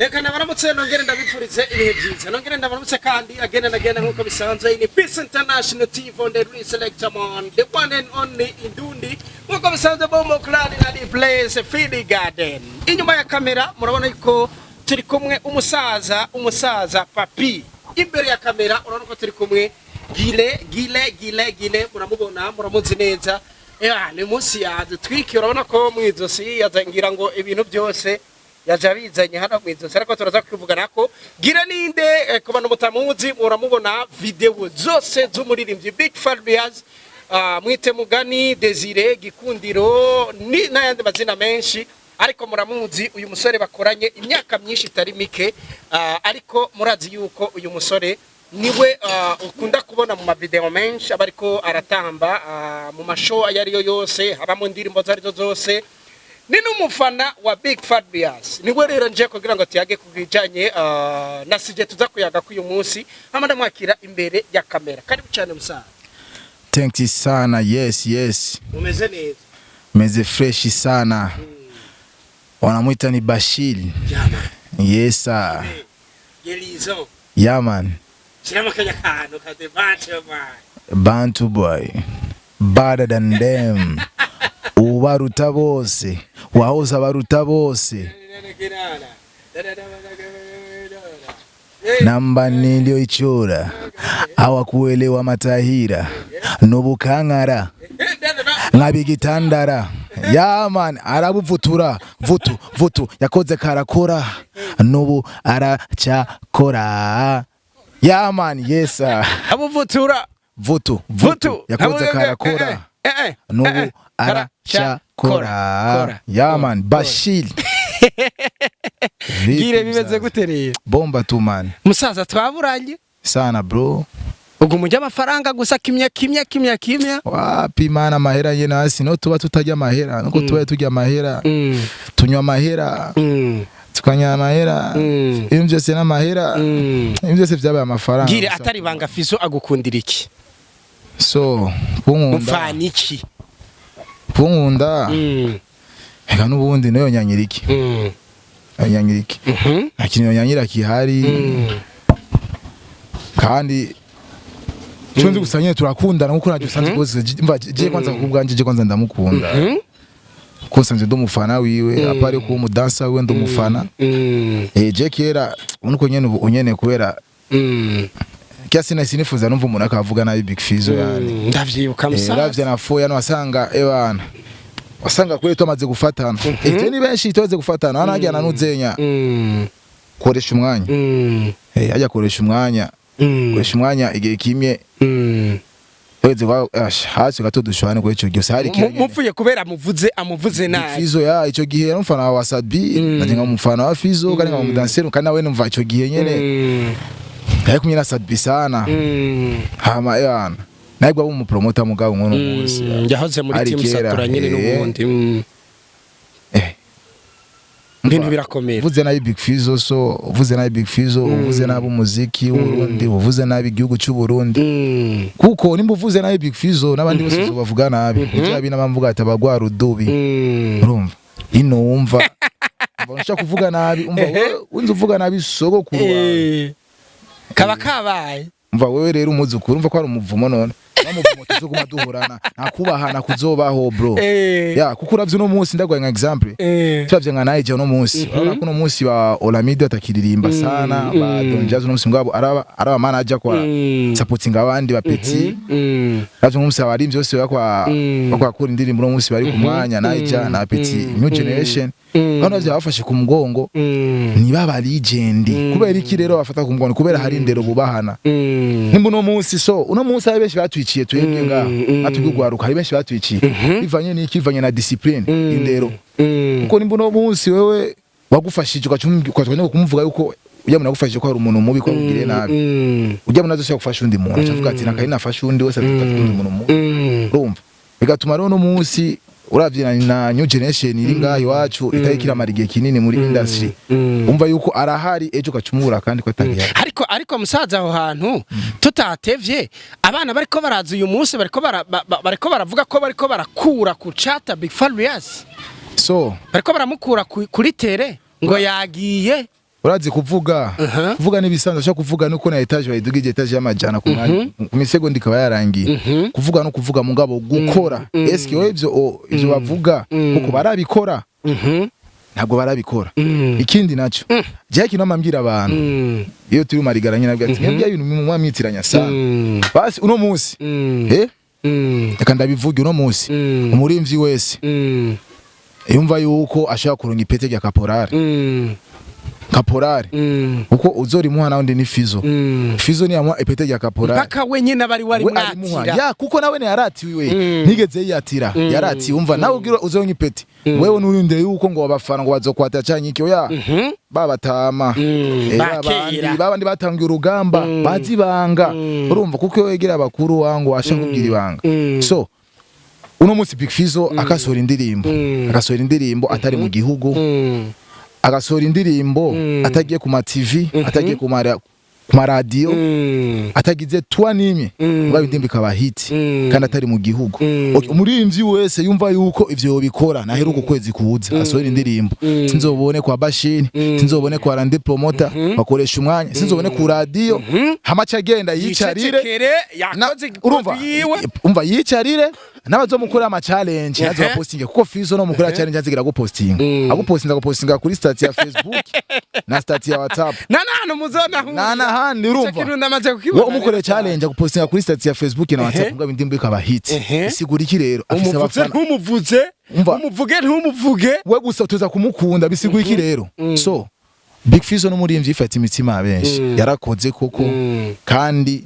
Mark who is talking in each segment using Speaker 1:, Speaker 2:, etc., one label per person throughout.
Speaker 1: Reka nabaramutse nongere ndabipfurize ibihe byiza nongere ndabaramutse kandi agenda nkuko bisanzwe ni Peace International TV on the Reselector Man the one and only Indundi nkuko bisanzwe bombo clan na the place Feed Garden inyuma ya kamera murabona ko turi kumwe umusaza papi imbere ya kamera urabona ko turi kumwe gile muramubona muramuzi neza ni munsi yadutwiki urabona ko mwizosi yazangira ngo ibintu byose yajabizanye hano mwizosi ariko turaza kwivugana ko gira ninde ku bantu mutamuzi muramubona video zose z'umuririmbyi Big Fabians mwite mugani Desire Gikundiro ni n'ayandi mazina menshi ariko muramuzi uyu musore bakoranye imyaka myinshi itari mike ariko murazi yuko uyu musore niwe ukunda kubona mu mavideo menshi abariko aratamba mu mashow ayariyo yose haba mu ndirimbo zarizo zose ni n'umufana wa Big Fabians niwe rero nje kugira ngo tuyage kubijanye na sije tuza kuyaga ku uyu munsi amanda mwakira imbere ya kamera karibu cyane musaza.
Speaker 2: Thank you sana. Yes
Speaker 1: umeze neza
Speaker 2: meze fresh sana wanamuita ni Bashir yes sir
Speaker 1: Yelizo
Speaker 2: man
Speaker 1: Chama kanya kano kade
Speaker 2: Bantu boy better than them ubaruta bose wahoza baruta bose namba nilio ichora hawakuelewa matahira nubukankara nkabigitandara man arabuvutura vutu yakoze karakora nubu arachakora man yes
Speaker 1: abuvutura
Speaker 2: vutu yakoze karakora nubu arachakora man Bashir
Speaker 1: gire bimeze gutereye
Speaker 2: bomba tu man
Speaker 1: musaza twaburanye
Speaker 2: sana bro
Speaker 1: ugu mujya amafaranga gusa kimya
Speaker 2: wapi mana mahera ye nasi no tuba tutajya mahera nuko tuba tujya mahera tunywa mahera tukanya mahera ibyo byose na mahera ibyo byose byabaye amafaranga
Speaker 1: gire atari banga fizzo agukundira iki
Speaker 2: so
Speaker 1: mfani iki
Speaker 2: pungunda ega nubundi nayo nyanyiriki nyanyiriki akini nyanyira kihari kandi chonzi gusanye turakundana nkuko najye usanzwe bose je kwanza kubwanje je kwanza ndamukunda konsanze ndo mufana wiwe apare ko umudansa wiwe ndo mufana je kera unuko nyene kubera kiasi na sinifuza numva umuntu akavuga nabi Big Fizzo yani
Speaker 1: ndavyibuka musaza
Speaker 2: ravye na foya no wasanga ebana wasanga kwe twamaze gufatana ni benshi toze gufatana anajya nanuzenya koresha umwanya ajya koresha umwanya igihe kimye weze hasi gato dushwane ko ico gihe hari
Speaker 1: kintu mupfuye kubera amuvuze nabi
Speaker 2: Fizzo ico gihe n'umufana wa Wasabi najenga umufana wa Fizzo kandi ngamudansero kandi nawe numva ico gihe nyene ariko nyina Sabi sana hama yana nagwa umupromoter mugabo ngono munsi
Speaker 1: yahoze muri team Satura nyine n'ubundi ibintu birakomeye
Speaker 2: uvuze nabi Big Fizzo uvuze nabi umuziki w'Uburundi uvuze nabi igihugu cy'u Burundi kuko nimba uvuze nabi Big Fizzo n'abandi bose bavuga nabi ujya bina bamvuga ati abagwara udubi urumva inumva bashaka kuvuga nabi umva unzi uvuga nabi soko kurwa
Speaker 1: kaba kabaye
Speaker 2: umva wewe rero umuzukuru umva ko ari umuvumo none namuvumo tuzoguma duhorana nakubahana kuzobaho bro kuko uravye no munsi ndagwa nka example turavye nka naije no munsi urabona no munsi ba Olamide atakiririmba sana ba Don Jazz no munsi ngabo araba manager kwa supporting abandi ba Petit ravye no munsi abari byose bakwa kuri indirimbo no munsi bari ku mwanya naije na Petit new generation bano byabafashe ku mugongo ni baba legend kubera iki rero bafata ku mugongo kubera hari indero bubahana nimba no munsi so uno munsi ari benshi batwiciye twebwe nga atugugwaruka hari benshi batwiciye bivanye n'iki bivanye na discipline indero kuko nimba no munsi wewe wagufashije ukatwanya kumuvuga yuko ujya munagufashije ko hari umuntu mubi ko agire nabi ujya munazo gufasha undi muntu acavuga ati nakari nafasha undi wese atafite undi muntu mubi urumva bigatuma rero no munsi uravye na new generation iri ngaho iwacu itayikira marigiye kinini muri industry umva yuko arahari ejo kacumura kandi ko atagiye
Speaker 1: ariko musaza aho hantu tutatevye abana bariko baraza uyu munsi bariko baravuga ko bariko barakura ku chata Big Fabians
Speaker 2: so
Speaker 1: bariko baramukura kuri tere ngo yagiye
Speaker 2: urazi kuvuga kuvuga nibisanzwe cyo kuvuga nuko na etage bayidugije etage y'amajana ku misegonda ikaba yarangiye kuvuga no kuvuga mugabo gukora eske we ivyo bavuga kuko barabikora ntabwo barabikora ikindi naco je kino mambira abantu iyo turi marigaranye nabwo ati mbya ibintu mu mwitiranya sana basi uno munsi reka ndabivuge uno munsi umurimvyi wese yumva yuko ashaka kuronga ipete rya kaporari uko uzori muha nawundi ni fizzo ni yamwa ipete rya kaporari
Speaker 1: baka wenyene bari wari mwatira
Speaker 2: ya kuko nawe ne yaratiwe ntigeze yatira yarati umva nawe ugira uzoronga ipete wewe nurinde yuko ngo abafana ngo bazokwata cyanyike oya babatama babandi batangiye urugamba bazibanga urumva kuko wegera abakuru wangu ashaka kugira ibanga so uno munsi Big Fizzo akasora indirimbo atari mu gihugu agasora indirimbo atagiye ku ma TV atagiye ku ma radio atagize twa nimwe babindimbi kaba hit kandi atari mu gihugu umurimvyi wese yumva yuko ivyo bikora naheruka ukwezi kuza asora indirimbo sinzobone kwa Bashini sinzobone kwa Rande Promoter bakoresha umwanya sinzobone ku radio hamacha agenda yicarire urumva yicarire n'abazomukora ama challenge nazo posting kuko Fizzo no mukora challenge azigira go posting agupostinga kuri stat ya Facebook na stat ya WhatsApp
Speaker 1: nana muzona
Speaker 2: handi urumva wo umukore challenge agupostinga kuri stat ya Facebook na WhatsApp ngo indimbo ikaba hit isigura iki rero afise abafana ntumuvuge we gusa tuza kumukunda bisigura iki rero so Big Fizzo no murimvyi ifata imitima abenshi yarakoze koko kandi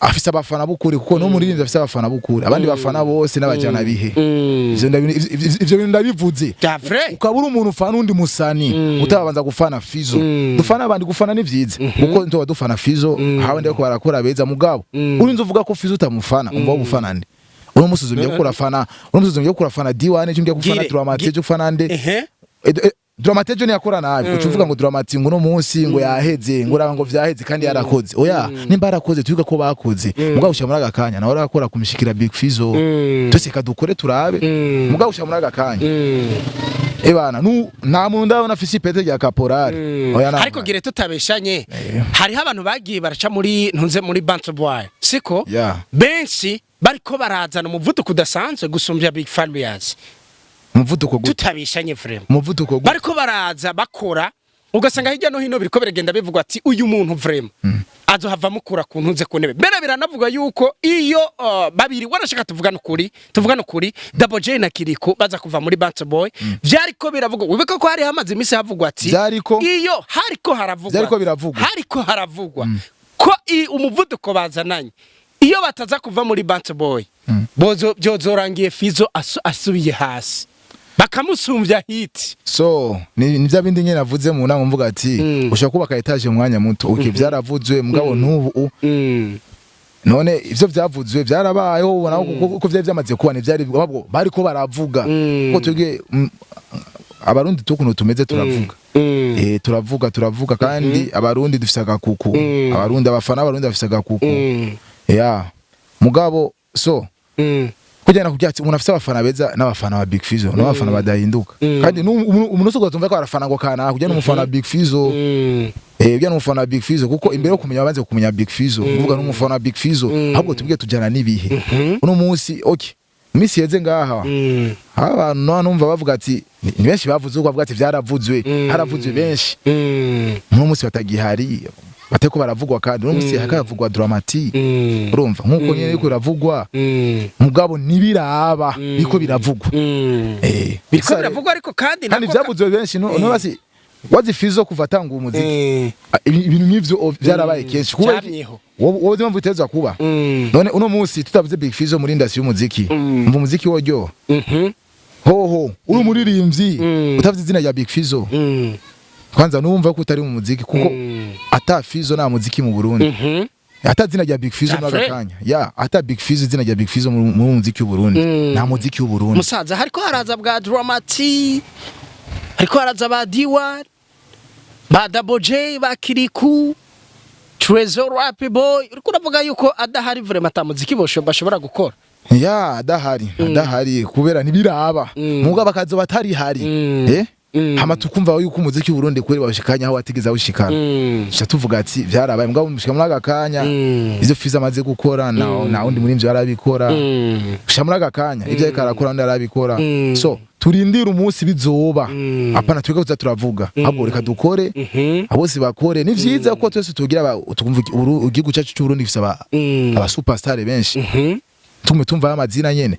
Speaker 2: afisa abafana bukuri kuko no muririmvye afisa abafana bukuri abandi bafana bose n'abajana bihe ivyo bintu ndabivuze ukabura umuntu ufana undi musani utabanza gufana Fizzo dufana abandi gufana ni vyiza kuko nto dufana Fizzo hawe ndeko barakora beza mugabo urinze uvuga ko Fizzo utamufana umva gufana ndi uno musuzumye ko kurafana D1 cyo ngiye gufana Dramate cyo gufana nde Dramate cyo yakora nabi ucuvuga ngo Dramate ngo no munsi ngo yaheze ngo ngo vyaheze kandi yarakoze oya nimba yarakoze tuvuga ko bakoze mugabo ushamura agakanya nawe arakora kumishikira Big Fizzo twese kadukore turabe mugabo ushamura agakanya ebana nta muntu ndabona afise ipete rya kaporari oya na
Speaker 1: ariko gire tutabeshanye hari abantu bagiye baraca muri ntunze muri Bantu Boy siko benshi bariko barazana umuvuduko udasanzwe gusumbya Big Farious
Speaker 2: umuvuduko
Speaker 1: tutabishanye frame
Speaker 2: umuvuduko
Speaker 1: bariko baraza bakora ugasanga hirya no hino biriko biragenda bivugwa ati uyu muntu frame azohava mukura ku ntunze ku ntebe bera biranavuga yuko iyo babiri warashaka tuvugana ukuri Double J na Kiriko baza kuva muri Bantu Boy vyariko biravugwa wibeka ko hari hamaze imisi havugwa ati iyo hariko haravugwa ko umuvuduko bazananye iyo bataza kuva muri Bantu Boy bozo byozorangiye Fizzo asubiye hasi bakamusumbya hit
Speaker 2: so ni bya bindi nyene navuze mu nama mvuga ati ushaka kubaka etage mwanya muto uke byaravuzwe mugabo ntubu none ivyo vyavuzwe byarabayeho ubona uko vyari byamaze kuba ni byari bariko baravuga ko tuge abarundi tukuno tumeze turavuga turavuga kandi abarundi dufise agakuku abarundi abafana abarundi bafise agakuku mugabo so kujyana kubyatsi umuntu afite abafana beza n'abafana ba Big Fizzo n'abafana badahinduka kandi umuntu usogo tumva ko arafana ngo kana kujyana umufana wa Big Fizzo ujyana umufana wa Big Fizzo kuko imbere yo kumenya abanze kumenya Big Fizzo kuvuga n'umufana wa Big Fizzo ahubwo tubwiye tujyana nibihe uno munsi okay misi yeze ngaha abantu numva bavuga ati ni benshi bavuze uko bavuga ati byaravuzwe haravuzwe benshi uno munsi batagihari bateko baravugwa kandi no musi hakavugwa Dramati urumva nkuko nyene yuko biravugwa mugabo nibiraba biko biravugwa
Speaker 1: biko biravugwa ariko kandi
Speaker 2: byavuzwe benshi no basi wazi Fizzo kuva tanga umuziki ibintu nk'ivyo byarabaye kenshi kuba wowe mpamvu biteza kuba none uno munsi tutavuze Big Fizzo muri industry y'umuziki umva umuziki wojyo hoho uri umuririmbyi utavuze izina rya Big Fizzo kwanza numva ko utari mu muziki kuko ata Fizzo na muziki mu Burundi ata zina rya Big Fizzo n'agakanya ata Big Fizzo zina rya Big Fizzo mu muziki w'u Burundi na muziki w'u Burundi
Speaker 1: musaza hariko haraza bwa Dramati hariko haraza ba D1 ba Double J ba Kiriku Trezor Rap Boy uriko uravuga yuko adahari vraiment ata muziki bashobora gukora
Speaker 2: adahari kubera nibiraba mugabo bakazo batari hari hama tukumva yuko umuziki w'Uburundi kweri bawushikanya aho watigeza awushikana tuca tuvuga ati vyarabaye mugabo mushika muri aka kanya izo Fizzo amaze gukora na undi muri mvyo yarabikora mushika muri aka kanya ivyo ariko arakora undi yarabikora so turindira umunsi bizoba apana twega kuza turavuga ahubwo reka dukore abose bakore ni vyiza ko twese tugira tukumva igihugu cyacu cy'Uburundi gifise aba superstar benshi tumva amazina nyene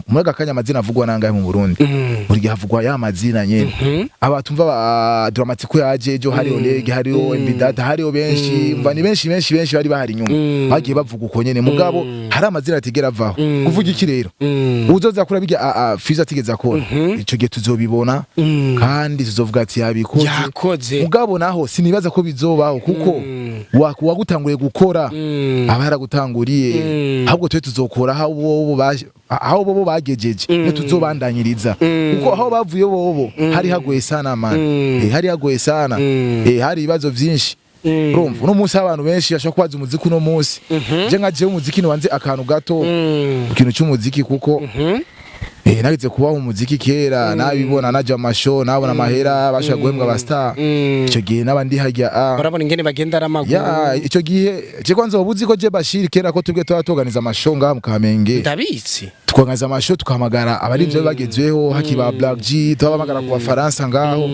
Speaker 2: muri aka kanya amazina avugwa nangahe mu Burundi buri gihe havugwa ya mazina nyene abatumva ba dramatiko yaje ejo hari Oleg hari Mbidata hari benshi mva ni benshi bari bahari nyuma bagiye bavuga uko nyene mugabo hari amazina atigera avaho kuvuga iki rero uzoza kura bijya Fizzo atigeza akora ico gihe tuzobibona kandi tuzovuga ati yabikoze mugabo naho sinibaza ko bizobaho kuko wagutanguriye gukora aba yaragutanguriye ahubwo twe tuzokora aho bobo bagejeje ne tuzobandanyiriza kuko aho bavuye bobo hari hagoye sana man hari hagoye sana hari ibibazo vyinshi urumva no munsi abantu benshi bashaka kwaza umuziki no munsi je nkaje umuziki no wanze akantu gato ikintu cy'umuziki kuko nagize kubaho umuziki kera nabibona naje amasho nabona amahera bashaka guhembwa aba star ico gihe nabandi hajya
Speaker 1: barabona ingene bagenda aramaguru
Speaker 2: ico gihe je kwanza ubuzi ko je Bashir kera ko tubwe twatoganiza amasho ngaha mu Kamenge
Speaker 1: ndabitsi
Speaker 2: tukangaza amasho tukamagara abari byo bagezweho hakiba Black G twabamagara ku Faransa ngaho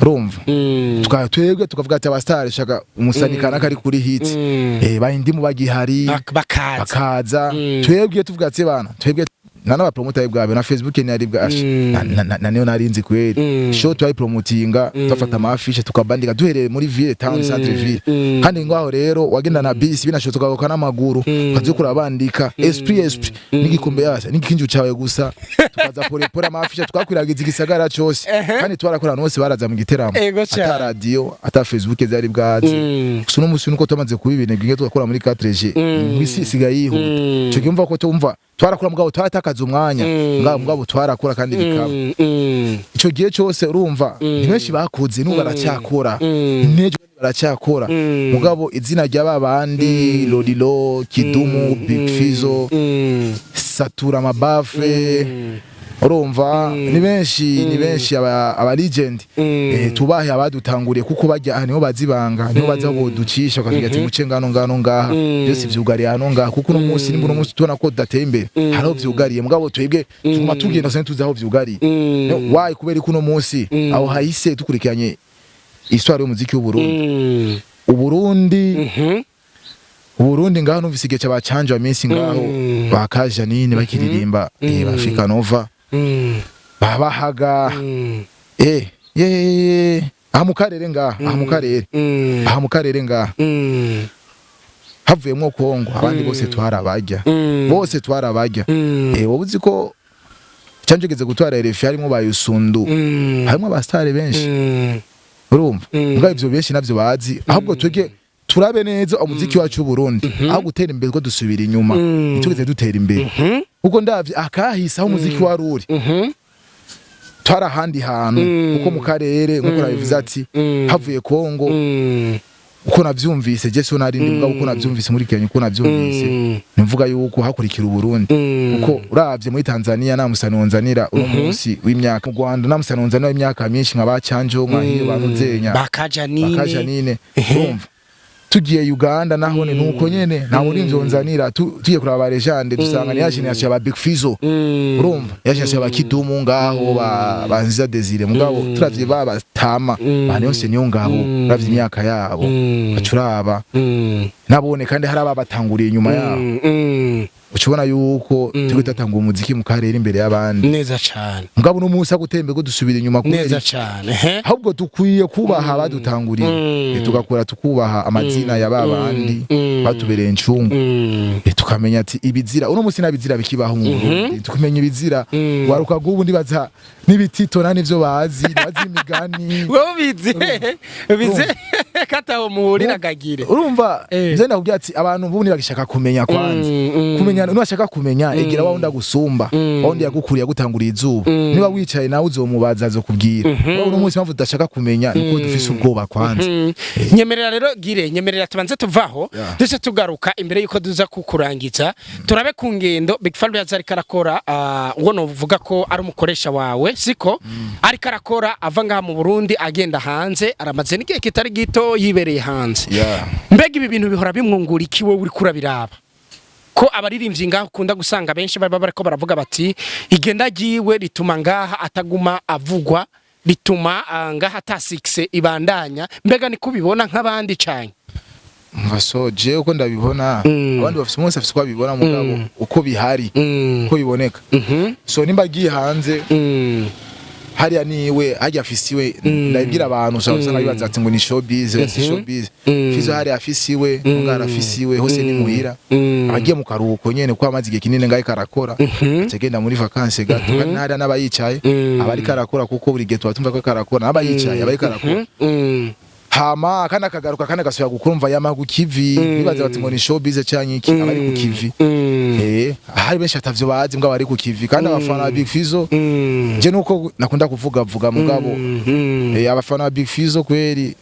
Speaker 2: urumva twebwe tukavuga ati aba star shaka umusanikana kari kuri hit bahindi mu bagihari bakaza twebwe tuvuga ati bana twebwe nana ba promoter bwabe na Facebook ni ari bwashi na neo narinzi kweli show twayi promotinga tufata amafishe tukabandika duhereye muri ville town centre ville kandi ngwaho rero wagenda na bisi binashotse ugakoka n'amaguru kazi kurabandika esprit nigikombe yasa nigikinju cyawe gusa tukaza pore amafishe twakwiragiza igisagara cyose kandi twarakora nose baraza mu giteramo ata radio ata Facebook zari bwazi suno musi nuko tumaze kubibine nginge tukakora muri 4G mwisi sigayiho cyo kimva ko tumva twarakora mugabo twatakaza umwanya mugabo twarakora kandi bikaba ico gihe cyose urumva ni benshi bakuze n'ubu baracyakora nejo baracyakora mugabo izina ry'ababandi Lolilo Kidumu Big Fizzo Satura Mabafe urumva ni benshi aba legend tubahe abadutanguriye kuko bajya niho bazibanga niho baza boducisha akagira ati muce ngano ngaha byose vyugariye hano ngaha kuko no munsi nimbuno munsi tubona ko dateye imbere haro vyugariye mugabo twebwe tuma tugenda sene tuzaho vyugariye why kubera ko no munsi aho hahise tukurikiranye histoire y'umuziki w'Uburundi Uburundi ngaho numvise igihe cy'abacanje iminsi ngaho bakaja nini bakiririmba Africa Nova babahaga aha mu karere ngaha havuyemo Kongo abandi bose twarabajya wobuzi ko cyanjegeze gutwara RF harimo bayusundu harimo abastare benshi urumva ngabo ivyo benshi navyo bazi ahubwo twege turabe neza umuziki wacu w'Uburundi aho gutera imbere ko dusubira inyuma itugeze dutera imbere uko ndavye akahisa aho umuziki wari uri twara handi hantu uko mu karere nkuko nabivuze ati havuye Kongo uko navyumvise je so narindi mbwa uko navyumvise muri Kenya uko navyumvise nimvuga yuko hakurikira Uburundi uko uravye muri Tanzania namusanonzanira uno munsi w'imyaka mu Rwanda namusanonzanira w'imyaka myinshi nk'abacanjo nkahiyo banuzenya bakaja nine urumva tugiye Uganda naho ni nuko nyene nta muri nzonzanira tugiye kuraba legende dusanga ni yashini ya Big Fizzo urumva yashini ya Kidumu ngaho banziza Desire mugabo turavye baba tama bane yose niyo ngabo ravye imyaka yabo bacuraba nabone kandi hari ababatanguriye inyuma yabo ucubona yuko tugitatanga umuziki mu karere imbere y'abandi
Speaker 1: neza cyane
Speaker 2: mugabo no musa gutembe ko dusubira inyuma
Speaker 1: neza cyane
Speaker 2: ahubwo dukwiye kubaha badutanguriye tugakora tukubaha amazina ya babandi batubereye incungu tukamenya ati ibizira uno musi nabizira bikibaho mu Burundi tukumenya ibizira waruka gubu ndibaza nibitito nani vyo bazi imigani
Speaker 1: wowe bize kataho muhurira gagire
Speaker 2: urumva nze nakubwira ati abantu bubu nibagishaka kumenya kwanza kumenya kumenya nushaka kumenya egira wa unda gusumba wundi yagukuriye gutanguriye izuba niba wicaye nawe uzomubaza azokubwira wowe uno munsi mpamvu udashaka kumenya nuko dufise ubwoba kwanza
Speaker 1: nyemerera rero gire nyemerera tubanze tuvaho duce tugaruka imbere yuko duza kukurangiza turabe ku ngendo Big Fallou yazari karakora ngo no vuga ko ari umukoresha wawe siko ari karakora ava ngaha mu Burundi agenda hanze aramaze n'igihe kitari gito yibereye hanze mbega ibi bintu bihora bimwungura iki wowe uri kurabiraba ko abaririmbyi ngaho ukunda gusanga benshi bariko baravuga bati igenda giwe rituma ngaha ataguma avugwa bituma ngaha ta6 ibandanya mbega ni kubibona nk'abandi cyane
Speaker 2: mvaso je uko ndabibona abandi bafite umunsi afite kwa bibona mugabo uko bihari uko biboneka so nimba giye hanze hariya niwe hajya afisiwe ndabwira abantu usanga bibaza ati ngo ni showbiz fizo hariya afisiwe ngara afisiwe hose ni muhira abagiye mu karuhuko nyene kwa amazi igihe kinini ngaye karakora cyagenda muri vacances gato kandi hariya n'abayicaye abari karakora kuko buri gihe tubatumva ko karakora n'abayicaye abari karakora hama kana kagaruka kana gasubira gukurumva yamagu kivi nibaza bati ngo ni showbiz cyanye iki abari ku kivi hari benshi atavyo bazi mbwa bari ku kivi kandi abafana ba Big Fizzo je nuko nakunda kuvuga mugabo abafana ba Big Fizzo kweri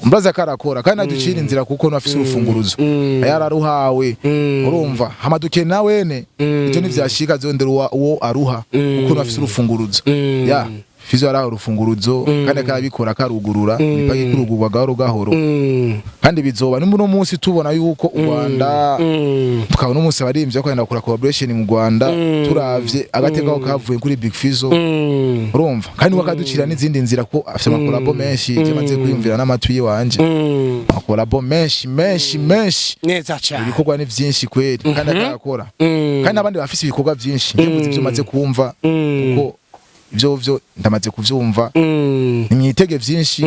Speaker 2: mbaza karakora kandi aducira inzira kuko no afise urufunguruzo yararuhawe urumva hamaduke nawene icyo nivyashika zondera uwo aruha kuko no afise urufunguruzo Fizzo araho urufunguruzo kandi karabikora karugurura nipaki kurugurwa gahoro gahoro kandi bizoba n'uno munsi tubona yuko u Rwanda tukabona umunsi abarimvye ko yenda gukora collaboration mu Rwanda turavye agatekaho kavuye kuri Big Fizzo urumva kandi wakaducira n'izindi nzira ko afite amakolabo menshi cyamaze kwiyumvira n'amatwi wanje amakolabo menshi
Speaker 1: neza cyane
Speaker 2: ibikorwa ni byinshi kweri kandi akakora kandi abandi bafise ibikorwa byinshi ngivuze ibyo maze kumva kuko ivyo ndamaze kuvyumva nimyitege vyinshi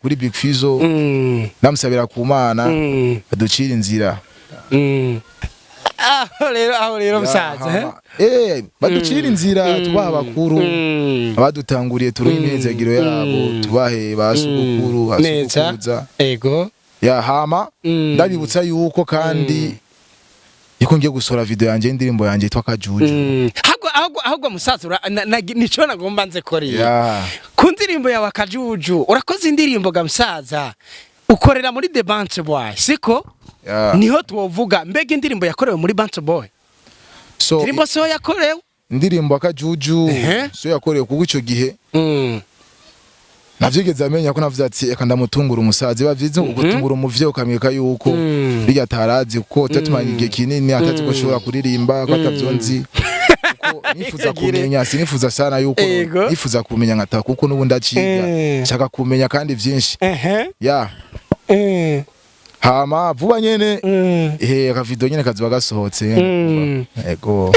Speaker 2: kuri Big Fizzo namusabira ku Mana aducira inzira
Speaker 1: aho rero musaza
Speaker 2: baducira inzira tubaha bakuru abadutanguriye turuyimezagiro yabo tubahe basugukuru asukuza
Speaker 1: ego
Speaker 2: hama ndabibutsa yuko kandi yiko ngiye gusora video yanje indirimbo yanje yitwa Kajuju
Speaker 1: ahubwo musaza nico nagomba nze koriya ku ndirimbo yawe Kajuju urakoze indirimbo ga musaza ukorera muri The Bounce Boy siko niho tuvuga mbega indirimbo yakorewe muri Bounce Boy
Speaker 2: so
Speaker 1: indirimbo so yakorewe
Speaker 2: indirimbo Kajuju so yakorewe kuko ico gihe navyigeze amenya ko navuze ati eka ndamutungura umusazi bavyize ugutungura umuvyo ukamweka yuko bijya tarazi ko tatumanye igihe kinini atazi ko shobora kuririmba ko atavyonzi kuko nifuza kumenya sinifuza sana yuko nifuza kumenya nkata kuko nubundi aciga chaka kumenya kandi vyinshi hama vuba nyene aka video nyene kaziba gasohotse ego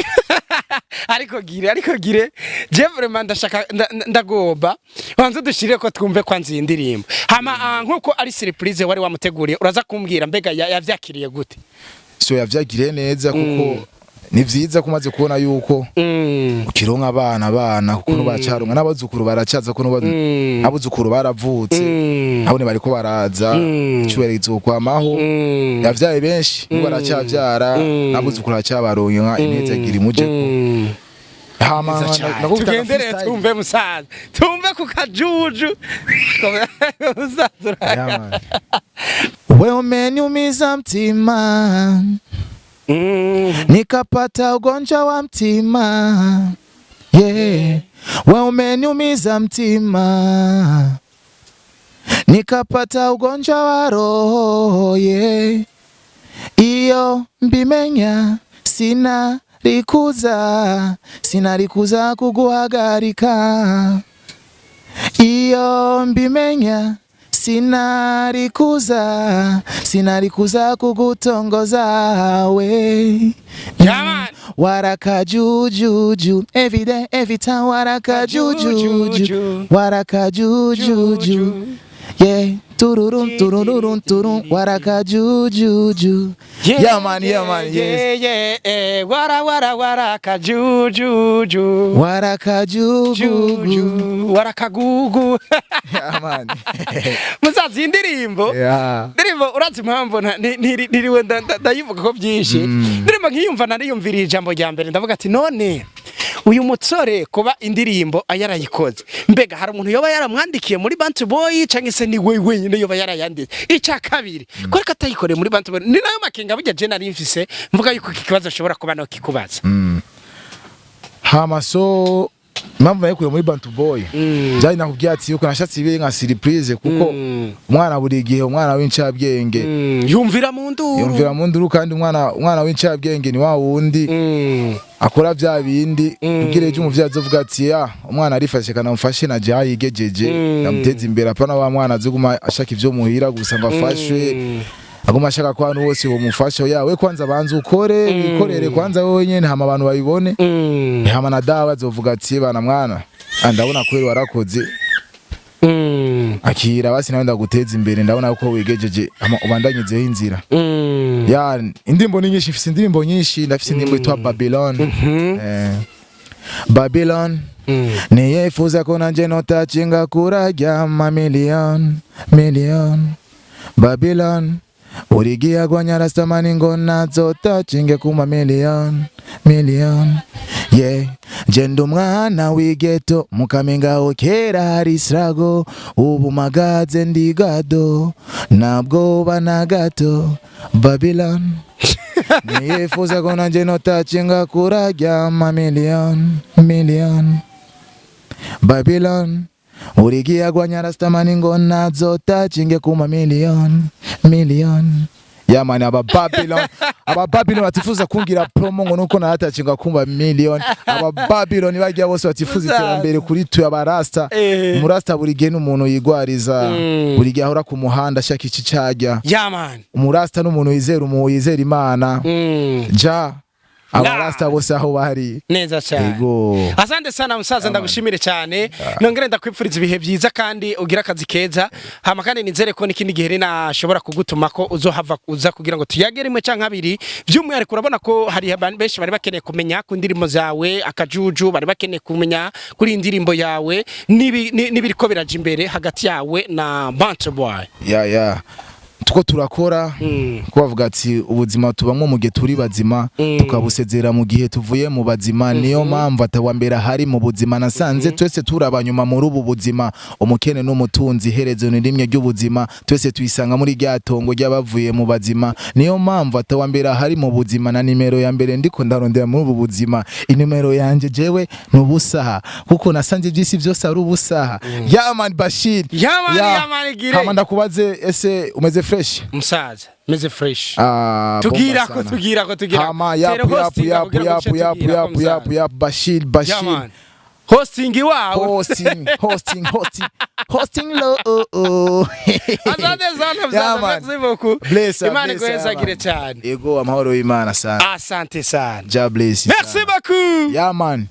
Speaker 1: ariko gire je vraiment ndashaka ndagomba wanze dushire ko twumve kwanze indirimbo hama nkuko ari surprise wari wamuteguriye uraza kumbwira mbega yavyakiriye gute
Speaker 2: so yavyagiriye neza kuko ni vyiza kumaze kubona yuko ukironka abana kuko nubacaronka n'abazukuru baracaza ko n'abazukuru baravutse abone bariko baraza cyuberezo kwamaho yavyaye benshi baracavyara n'abazukuru bacabaronka inezagiri muje hama
Speaker 1: tugendere tumve musaza tumve ku Kajuju musaza
Speaker 2: wewe umeniumiza mtima nikapata ugonjwa wa mtima wewe umeniumiza mtima nikapata ugonjwa wa roho iyo mbimenya sina rikuza kuguhagarika iyo mbimenya sina rikuza kugutongoza we warakajuju every day every time warakajuju Tururum tururum turum warakajujuju. Yeah man, yes.
Speaker 1: Warakajujuju.
Speaker 2: Warakajuju.
Speaker 1: Warakagugu.
Speaker 2: Yeah man.
Speaker 1: Musazi indirimbo.
Speaker 2: Yeah.
Speaker 1: Ndirimbo urazi impamvu ntiriwe ndayivuga ko byinshi. Ndirimbo nkiyumva nariyumvira ijambo rya mbere ndavuga ati none uyu mutsore kuba indirimbo ayarayikoze mbega hari umuntu yoba yaramwandikiye muri Bantu Boy canke se niwe wenyene yoba yarayanditse ica kabiri ko reka atayikore muri Bantu Boy ni nayo makenga bijya je nari mfise mvuga yuko iki kibazo ashobora kuba no kikubaza
Speaker 2: hamaso mpamvu nayikuye muri Bantu Boy byari nakubwiye ati yuko nashatse ibe nka surprise kuko umwana buri gihe umwana w'incabwenge
Speaker 1: yumvira mu nduru
Speaker 2: kandi umwana w'incabwenge ni wa wundi akora bya bindi kugira ejo umuvyazi azovuga ati ya umwana arifashe kana mfashe na je yigejeje namuteza imbere apana wa mwana azoguma ashaka ivyo muhira gusa ngo afashwe aguma ashaka ko abantu bose bomufasha yawe kwanza banza ukore wikorere kwanza wowe nyene hama abantu babibone hama na dawa azovuga ati bana mwana ndabona kweri warakoze akira basi nawe ndaguteza imbere ndabona ko wigejeje ubandanyizeho inzira ya indimbo nyinshi ifise indimbo nyinshi ndafise indimbo yitwa Babylon Babylon niyifuza ko nanje notacinga kurajya million Babylon urigia gwanya rastamani ngo nazotacinge kuma million yeah jendo mwana wigeto mukaminga kera hari srago ubu magaze ndigado nabwo banagato Babylon niyifuza ko nanje notacinga kurajya million Babylon urigia gwanya rastamani ngo nazotacinge kuma million yeah man aba Babylon batifuza kungira promo ngo nuko natacinga kumba million aba Babylon bagiye bose batifuza iterambere kuri tu abarasta umurasta buri gihe n'umuntu yigwariza buri gihe ahora ku muhanda ashaka iki cajya
Speaker 1: yeah man
Speaker 2: umurasta n'umuntu yizera Imana ja abarasta bose aho bari
Speaker 1: neza cyane asante sana musaza ndagushimire cyane nongere ndakwipfuriza ibihe byiza kandi ugira akazi keza hama kandi nizere ko n'ikindi gihe nashobora kugutuma ko uzohava uza kugira ngo tuyagere imwe canke abiri by'umwihariko urabona ko hari abantu benshi bari bakeneye kumenya ku ndirimbo zawe akajuju bari bakeneye kumenya kuri indirimbo yawe nibiriko biraje imbere hagati yawe na Bantu Boy
Speaker 2: yeah tuko turakora kubavuga ati ubuzima tubamwe mu gihe turi bazima tukabusezera mu gihe tuvuye mu bazima niyo mpamvu atawambera hari mu buzima nasanze twese turabanyuma muri ubu buzima umukene n'umutunzi herezo ni rimwe ry'ubuzima twese tuyisanga muri ryatongo ry'abavuye mu bazima niyo mpamvu atawambera hari mu buzima na nimero ya mbere ndiko ndarondera muri ubu buzima inimero yanje jewe nubusaha kuko nasanze byisi byose ari ubusaha ya man Bashir
Speaker 1: ya man gire
Speaker 2: hama ndakubaze ese umeze fresh
Speaker 1: musaza meze fresh tugira ko
Speaker 2: hama yapu Bashir
Speaker 1: hosting wow
Speaker 2: hosting low
Speaker 1: azade zana merci beaucoup Imana kweza gire cyane
Speaker 2: yego amahoro y'Imana sana
Speaker 1: asante sana
Speaker 2: ja bless
Speaker 1: merci beaucoup
Speaker 2: yeah man